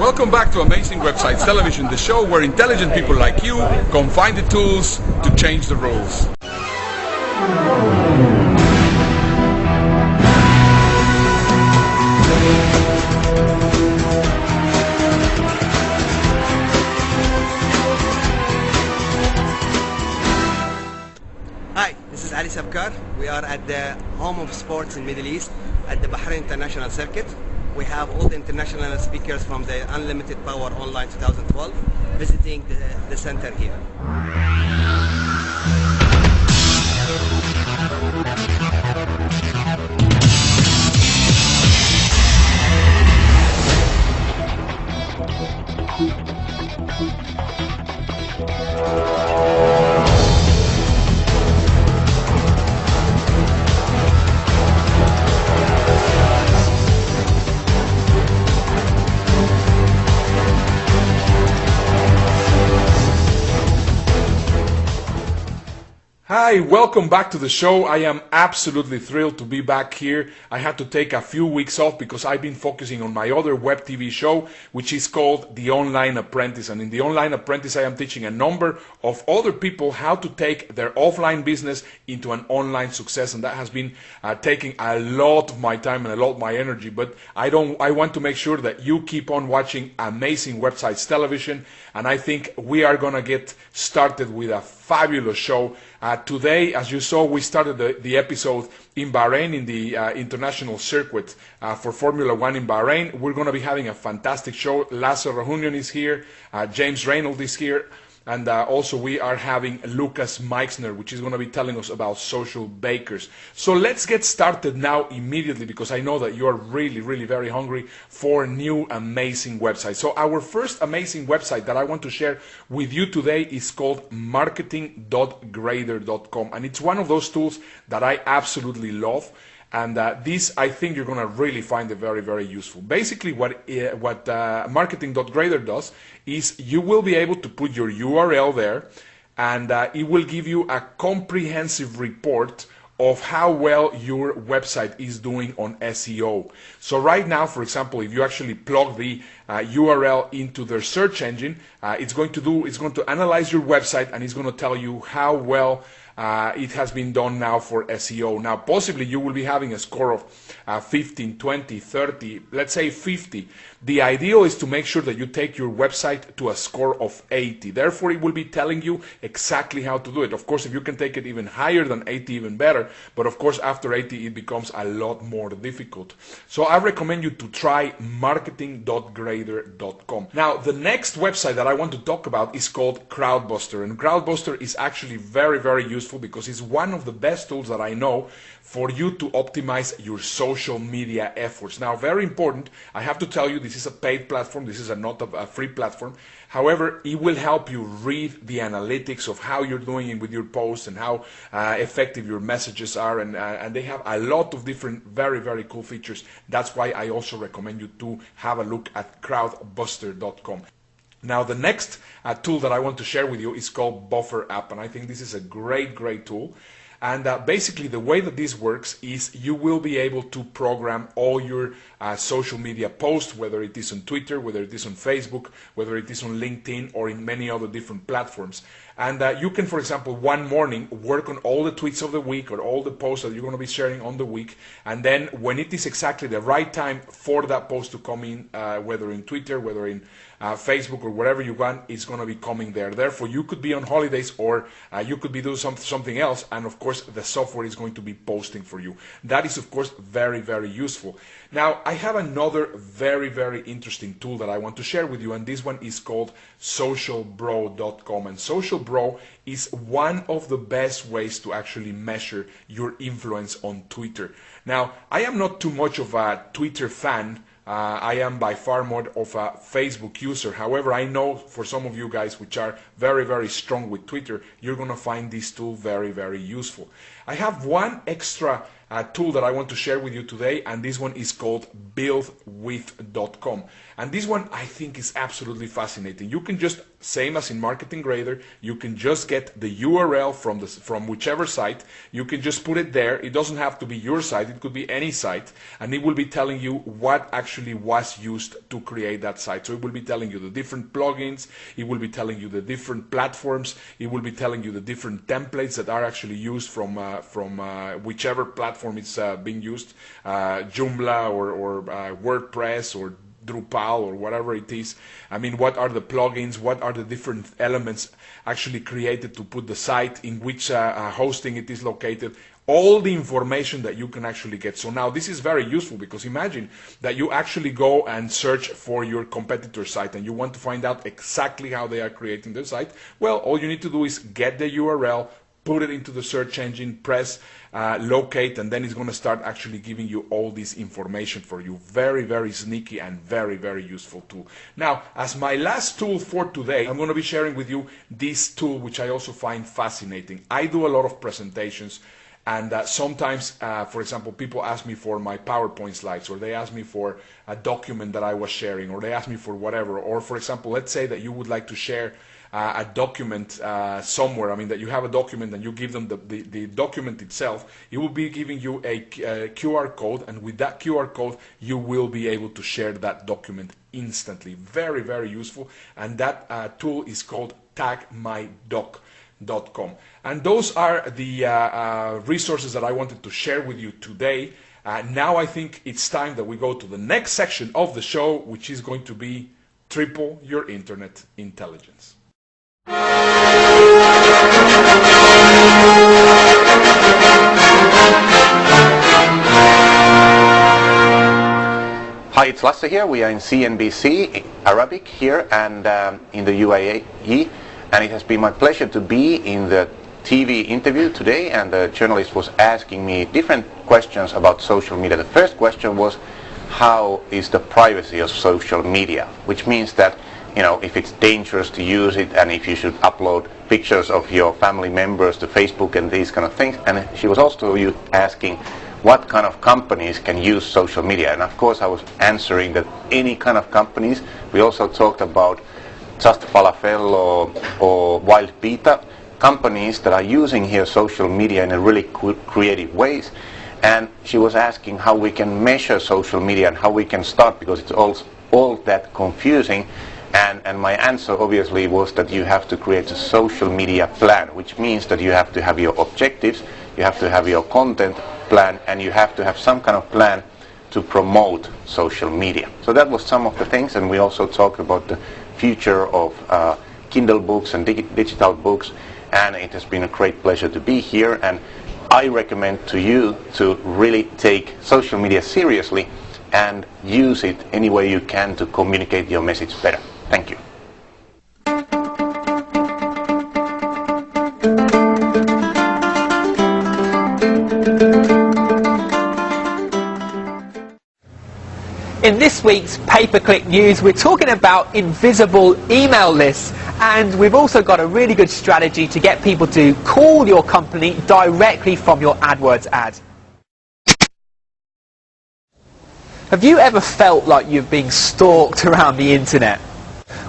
Welcome back to Amazing Websites Television, the show where intelligent people like you can find the tools to change the rules. Hi, this is Ali Sabkar. We are at the home of sports in Middle East at the Bahrain International Circuit. We have all the international speakers from the Unlimited Power Online 2012 visiting the center here. Hi, welcome back to the show. I am absolutely thrilled to be back here. I had to take a few weeks off because I've been focusing on my other web TV show, which is called The Online Apprentice. And in The Online Apprentice, I am teaching a number of other people how to take their offline business into an online success. And that has been taking a lot of my time and a lot of my energy. But I want to make sure that you keep on watching Amazing Websites Television. And I think we are going to get started with a fabulous show. Today, as you saw, we started the episode in Bahrain in the international circuit for Formula One in Bahrain. We're going to be having a fantastic show. Lasse Rahunian is here, James Reynolds is here, and also we are having Lukas Maixner, which is going to be telling us about social bakers. So let's get started now immediately, because I know that you are really, really very hungry for new amazing websites. So our first amazing website that I want to share with you today is called marketing.grader.com, and it's one of those tools that I absolutely love. And this, I think you're going to really find it very, very useful. Basically, what marketing.grader does is you will be able to put your URL there, and it will give you a comprehensive report of how well your website is doing on SEO. So right now, for example, if you actually plug the URL into their search engine, it's going to analyze your website, and it's going to tell you how well it has been done now for SEO. Now, possibly you will be having a score of 15, 20, 30, let's say 50. The ideal is to make sure that you take your website to a score of 80. Therefore, it will be telling you exactly how to do it. Of course, if you can take it even higher than 80, even better. But of course, after 80, it becomes a lot more difficult. So I recommend you to try marketing.grader.com. Now, the next website that I want to talk about is called Crowdbuster. And Crowdbuster is actually very, very useful because it's one of the best tools that I know for you to optimize your social media efforts. Now, very important, I have to tell you, this is a paid platform. This is not a free platform. However, it will help you read the analytics of how you're doing with your posts and how effective your messages are. And they have a lot of different very, very cool features. That's why I also recommend you to have a look at crowdbuster.com. Now, the next tool that I want to share with you is called Buffer App, and I think this is a great, great tool. And basically, the way that this works is you will be able to program all your social media posts, whether it is on Twitter, whether it is on Facebook, whether it is on LinkedIn, or in many other different platforms. And you can, for example, one morning work on all the tweets of the week or all the posts that you're going to be sharing on the week. And then when it is exactly the right time for that post to come in, whether in Twitter, whether in Facebook or wherever you want, it's going to be coming there. Therefore, you could be on holidays or you could be doing something else. And of course, the software is going to be posting for you. That is, of course, very, very useful. Now, I have another very, very interesting tool that I want to share with you. And this one is called socialbro.com. And SocialBro is one of the best ways to actually measure your influence on Twitter. Now, I am not too much of a Twitter fan. I am by far more of a Facebook user. However, I know for some of you guys which are very, very strong with Twitter, you're going to find this tool very, very useful. I have one extra tool that I want to share with you today, and this one is called buildwith.com. And this one I think is absolutely fascinating. You can just, same as in Marketing Grader, you can just get the URL from whichever site. You can just put it there. It doesn't have to be your site, it could be any site, and it will be telling you what actually was used to create that site. So it will be telling you the different plugins, it will be telling you the different platforms, it will be telling you the different templates that are actually used from whichever platform it's being used, Joomla or WordPress or Drupal or whatever it is. I mean, what are the plugins, what are the different elements actually created to put the site, in which hosting it is located, all the information that you can actually get. So now this is very useful, because imagine that you actually go and search for your competitor site and you want to find out exactly how they are creating their site. Well, all you need to do is get the URL, put it into the search engine, press locate, and then it's going to start actually giving you all this information for you. Very, very sneaky and very, very useful tool. Now, as my last tool for today, I'm going to be sharing with you this tool, which I also find fascinating. I do a lot of presentations, and sometimes, for example, people ask me for my PowerPoint slides, or they ask me for a document that I was sharing, or they ask me for whatever. Or, for example, let's say that you would like to share a document somewhere. I mean, that you have a document and you give them the document itself. It will be giving you a QR code, and with that QR code you will be able to share that document instantly. Very, very useful. And that tool is called tagmydoc.com. And those are the resources that I wanted to share with you today. Now I think it's time that we go to the next section of the show, which is going to be Triple Your Internet Intelligence. Hi, it's Lasse here. We are in CNBC Arabic here and in the UAE, and it has been my pleasure to be in the TV interview today, and the journalist was asking me different questions about social media. The first question was, how is the privacy of social media? Which means that, you know, if it's dangerous to use it, and if you should upload pictures of your family members to Facebook and these kind of things. And she was also asking what kind of companies can use social media. And of course I was answering that any kind of companies. We also talked about Just Falafel or Wild Pita, companies that are using here social media in a really creative ways. And she was asking how we can measure social media and how we can start, because it's all that confusing. And my answer obviously was that you have to create a social media plan, which means that you have to have your objectives, you have to have your content plan, and you have to have some kind of plan to promote social media. So that was some of the things, and we also talked about the future of Kindle books and digital books, and it has been a great pleasure to be here. And I recommend to you to really take social media seriously and use it any way you can to communicate your message better. Thank you. In this week's pay-per-click news, we're talking about invisible email lists, and we've also got a really good strategy to get people to call your company directly from your AdWords ad. Have you ever felt like you're being stalked around the internet?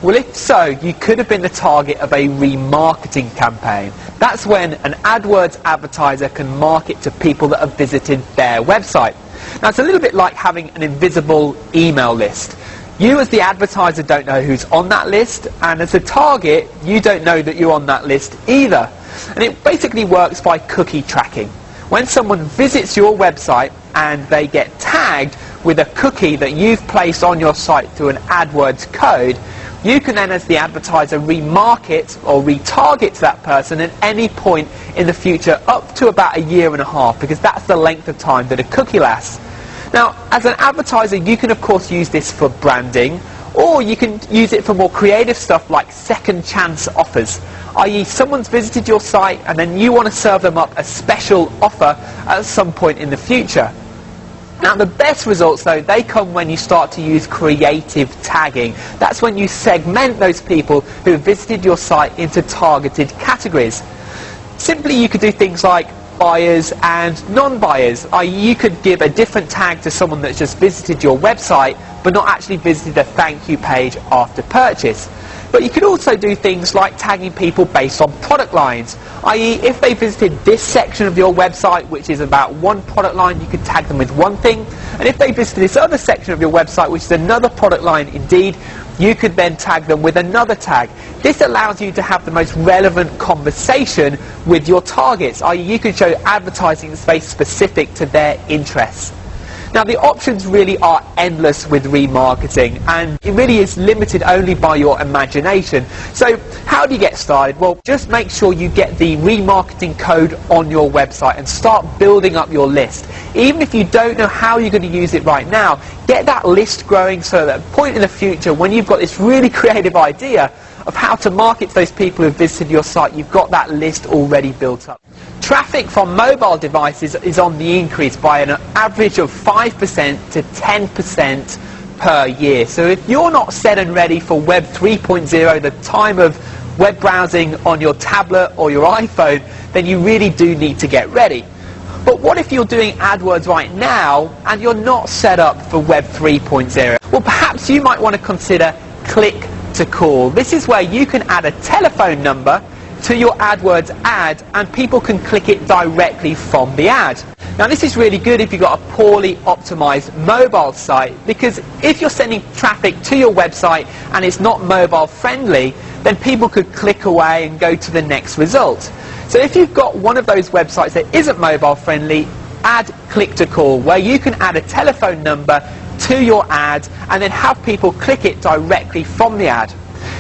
Well, if so, you could have been the target of a remarketing campaign. That's when an AdWords advertiser can market to people that have visited their website. Now, it's a little bit like having an invisible email list. You as the advertiser don't know who's on that list, and as a target, you don't know that you're on that list either. And it basically works by cookie tracking. When someone visits your website and they get tagged with a cookie that you've placed on your site through an AdWords code, you can then, as the advertiser, remarket or retarget to that person at any point in the future, up to about 1.5 years, because that's the length of time that a cookie lasts. Now, as an advertiser, you can of course use this for branding, or you can use it for more creative stuff like second chance offers, i.e. someone's visited your site and then you want to serve them up a special offer at some point in the future. Now, the best results, though, they come when you start to use creative tagging. That's when you segment those people who have visited your site into targeted categories. Simply, you could do things like buyers and non-buyers. You could give a different tag to someone that's just visited your website but not actually visited a thank you page after purchase. But you could also do things like tagging people based on product lines, i.e. if they visited this section of your website, which is about one product line, you could tag them with one thing, and if they visited this other section of your website, which is another product line indeed, you could then tag them with another tag. This allows you to have the most relevant conversation with your targets, i.e. you could show advertising that's very specific to their interests. Now the options really are endless with remarketing, and it really is limited only by your imagination. So how do you get started? Well, just make sure you get the remarketing code on your website and start building up your list. Even if you don't know how you're going to use it right now, get that list growing so that at a point in the future when you've got this really creative idea of how to market to those people who have visited your site, you've got that list already built up. Traffic from mobile devices is on the increase by an average of 5% to 10% per year. So if you're not set and ready for Web 3.0, the time of web browsing on your tablet or your iPhone, then you really do need to get ready. But what if you're doing AdWords right now and you're not set up for Web 3.0? Well, perhaps you might want to consider click to call. This is where you can add a telephone number to your AdWords ad and people can click it directly from the ad. Now this is really good if you've got a poorly optimized mobile site, because if you're sending traffic to your website and it's not mobile friendly, then people could click away and go to the next result. So if you've got one of those websites that isn't mobile friendly, add click to call, where you can add a telephone number to your ad and then have people click it directly from the ad.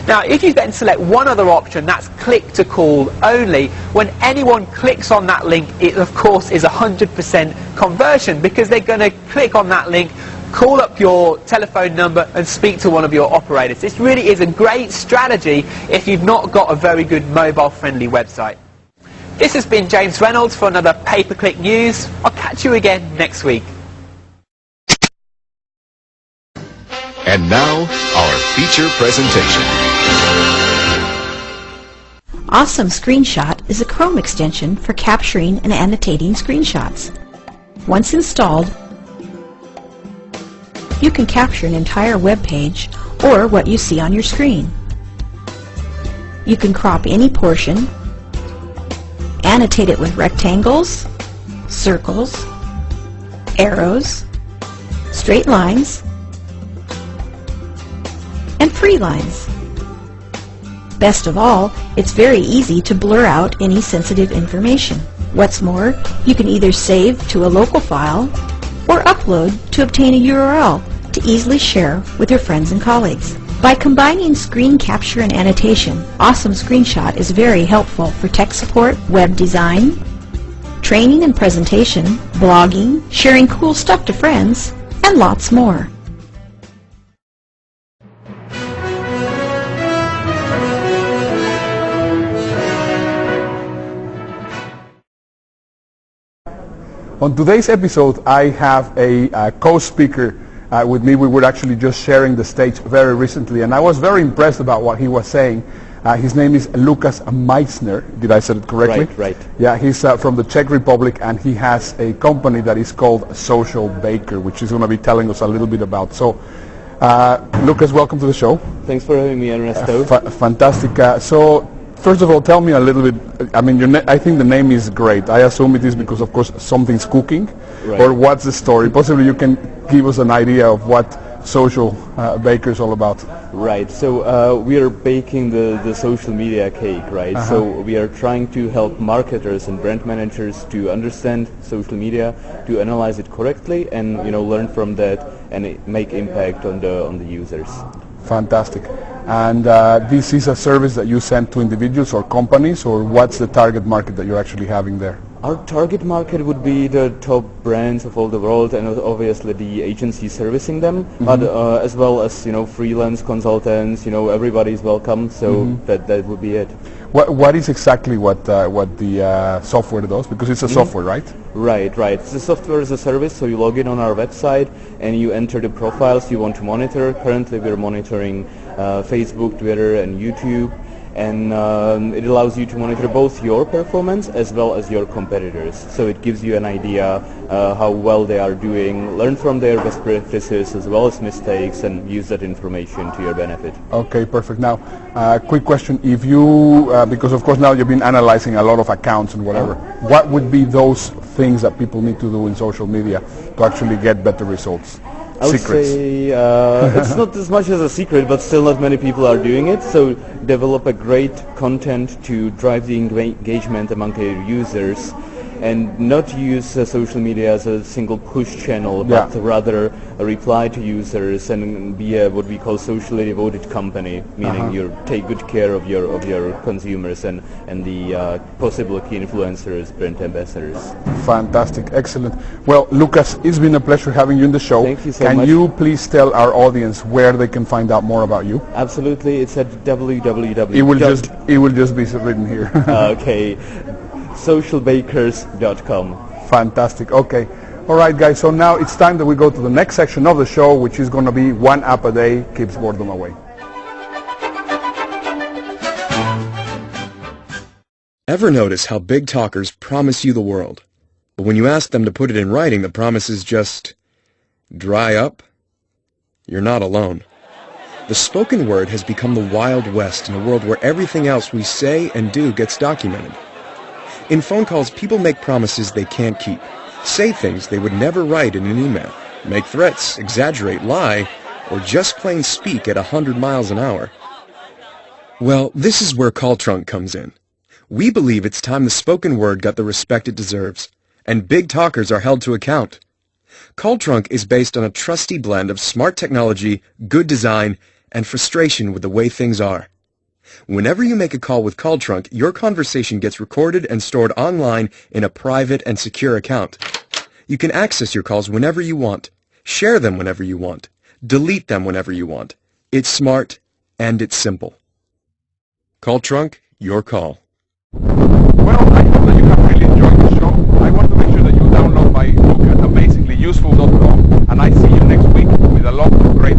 Now if you then select one other option, that's click to call only, when anyone clicks on that link, it of course is 100% conversion, because they're going to click on that link, call up your telephone number and speak to one of your operators. This really is a great strategy if you've not got a very good mobile friendly website. This has been James Reynolds for another Pay-Per-Click News. I'll catch you again next week. And now, our feature presentation. Awesome Screenshot is a Chrome extension for capturing and annotating screenshots. Once installed, you can capture an entire web page or what you see on your screen. You can crop any portion, annotate it with rectangles, circles, arrows, straight lines, and free lines. Best of all, it's very easy to blur out any sensitive information. What's more, you can either save to a local file or upload to obtain a URL to easily share with your friends and colleagues. By combining screen capture and annotation, Awesome Screenshot is very helpful for tech support, web design, training and presentation, blogging, sharing cool stuff to friends, and lots more. On today's episode, I have a co-speaker with me. We were actually just sharing the stage very recently, and I was very impressed about what he was saying. His name is Lukas Maixner. Did I say it correctly? Right. Yeah, he's from the Czech Republic, and he has a company that is called Social Baker, which he's going to be telling us a little bit about. So, Lukas, welcome to the show. Thanks for having me, Ernesto. Fantastic. So, first of all, tell me a little bit. I mean, I think the name is great. I assume it is because, of course, something's cooking, right. Or what's the story? Possibly you can give us an idea of what Social Baker is all about. Right. So we are baking the social media cake, right? Uh-huh. So we are trying to help marketers and brand managers to understand social media, to analyze it correctly, and learn from that and make impact on the users. Fantastic. And this is a service that you send to individuals or companies, or what's the target market that you're actually having there? Our target market would be the top brands of all the world, and obviously the agencies servicing them, Mm-hmm. but as well as freelance consultants. Everybody is welcome. So Mm-hmm. that would be it. What is exactly what the software does? Because it's a software, right? Right. It's a software as a service, so you log in on our website and you enter the profiles you want to monitor. Currently we're monitoring Facebook, Twitter and YouTube, and it allows you to monitor both your performance as well as your competitors. So it gives you an idea how well they are doing, learn from their best practices as well as mistakes, and use that information to your benefit. Okay, perfect. Now, quick question. If you, because of course now you've been analyzing a lot of accounts and whatever, what would be those things that people need to do in social media to actually get better results? I would say it's not as much as a secret, but still not many people are doing it. So develop a great content to drive the engagement among your users, and not use social media as a single push channel, but rather a reply to users and be a, what we call socially devoted company, meaning you take good care of your consumers and the possible key influencers, brand ambassadors. Fantastic, excellent. Well, Lucas, it's been a pleasure having you in the show. Thank you so much. Can you please tell our audience where they can find out more about you? Absolutely, it's at www. It will just be written here. Okay. socialbakers.com. Fantastic. Okay. All right, guys. So now it's time that we go to the next section of the show, which is going to be one app a day keeps boredom away. Ever notice how big talkers promise you the world, but when you ask them to put it in writing, the promises just dry up? You're not alone. The spoken word has become the Wild West in a world where everything else we say and do gets documented. In phone calls, people make promises they can't keep, say things they would never write in an email, make threats, exaggerate, lie, or just plain speak at 100 miles an hour. Well, this is where Call Trunk comes in. We believe it's time the spoken word got the respect it deserves, and big talkers are held to account. Call Trunk is based on a trusty blend of smart technology, good design, and frustration with the way things are. Whenever you make a call with Call Trunk, your conversation gets recorded and stored online in a private and secure account. You can access your calls whenever you want, share them whenever you want, delete them whenever you want. It's smart and it's simple. Call Trunk, your call. Well, I hope that you have really enjoyed the show. I want to make sure that you download my book at amazinglyuseful.com, and I see you next week with a lot of great